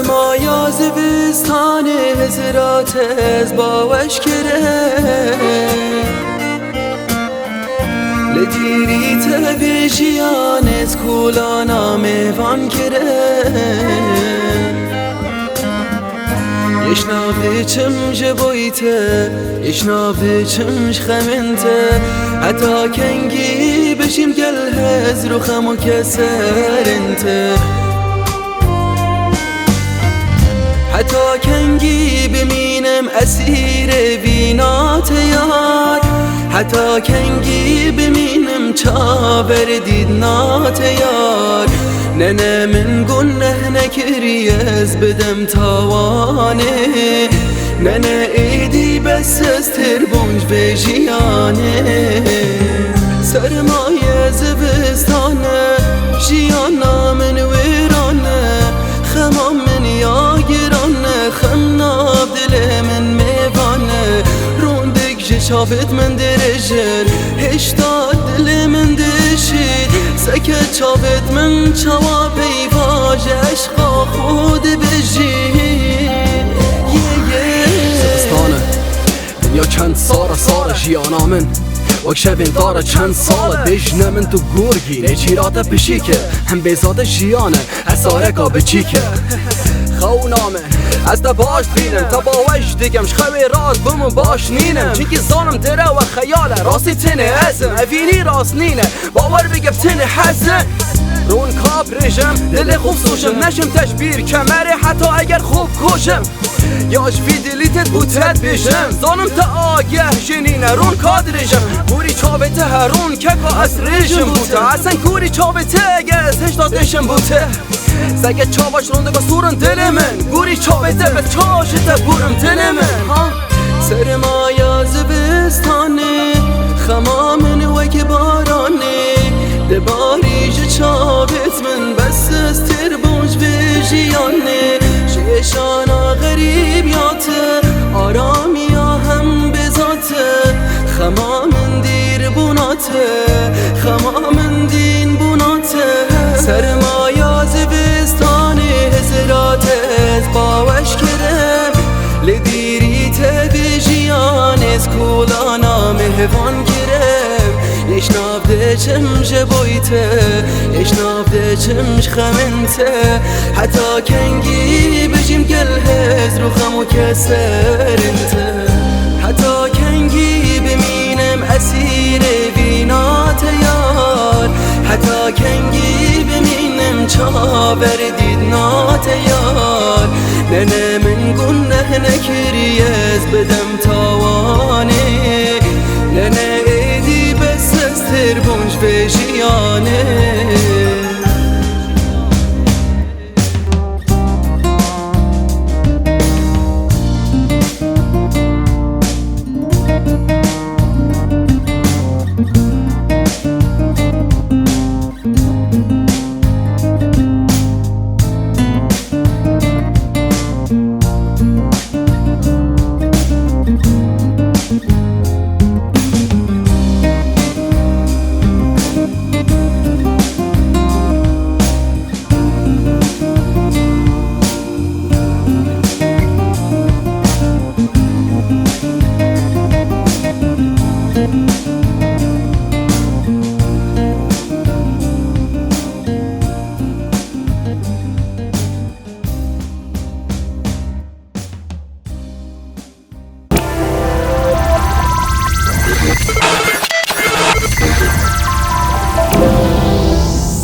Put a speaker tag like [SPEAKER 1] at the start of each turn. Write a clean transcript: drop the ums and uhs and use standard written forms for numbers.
[SPEAKER 1] سرمایا زوستان هزرات از باوش کره لدیری تبیجیان از کولانا میوان کره یشناوی چمج بویته یشناوی چمج خمنته حتی کنگی بشیم گل هز رو خمو کسرنته حتی کنگی بمینم اسیر وینات یار حتی کنگی بمینم چاور دیدنات یار ننه من گنه نکری از بدم تاوانه ننه ایدی بس از تربونج به جیانه سرمایه زبستانه جیانا من ویرانه خمام من یاگرانه خمناب دل من میوانه روندک جشافت من درجر هشتاد دل من دشید سکت چافت من چوا پیواج عشقا خود بجید
[SPEAKER 2] زبستانه دنیا چند ساره جیانا من وک شبین داره چند ساله بجنه من تو گرگی نجیرات بشیکه هم بیزاد جیانه اصارکا بچیکه خونامه از تا باش بینم تا باوش دیگم شخوی راست بمون باش نینم چیکی زانم تره و خیاله راستی تنه ازم اوینی راست نینه باور بگم تنه حزن رون کاب رژم دل خوب سوشم نشم تشبیر کمره حتی اگر خوب کشم یاش وی دلیتت بوتت بشم زانم تا آگه جنینه رون کاد رژم کوری چاوته هرون ککا از رژم بوته اصلا کوری چاوته گز هشتاد نشم بوته سگه چاواش روندگا سورن دل من گوری چاوته به چاشته بورم دل من
[SPEAKER 1] سرمایا زبستانه خمامن وک بارانه دباریج چاوت من بس از تربونج به جیانه شیشانا غریب یاته آرامی هم بذاته خمامن دیر بوناته خمامن دین بوناته سرمایا زبستانه هزرات از باوش کرم لدیری تبیجیان از کولانا مهوان کرم یشناف چمج بویته یشناف چمج خمنته حتی کنگی بجیم گل هز رو خمو کسرنته حتی کنگی بمینم اسیر وینات یار حتی کنگی بمینم چاور دیدنات یار ننه من گنه نکری از بدم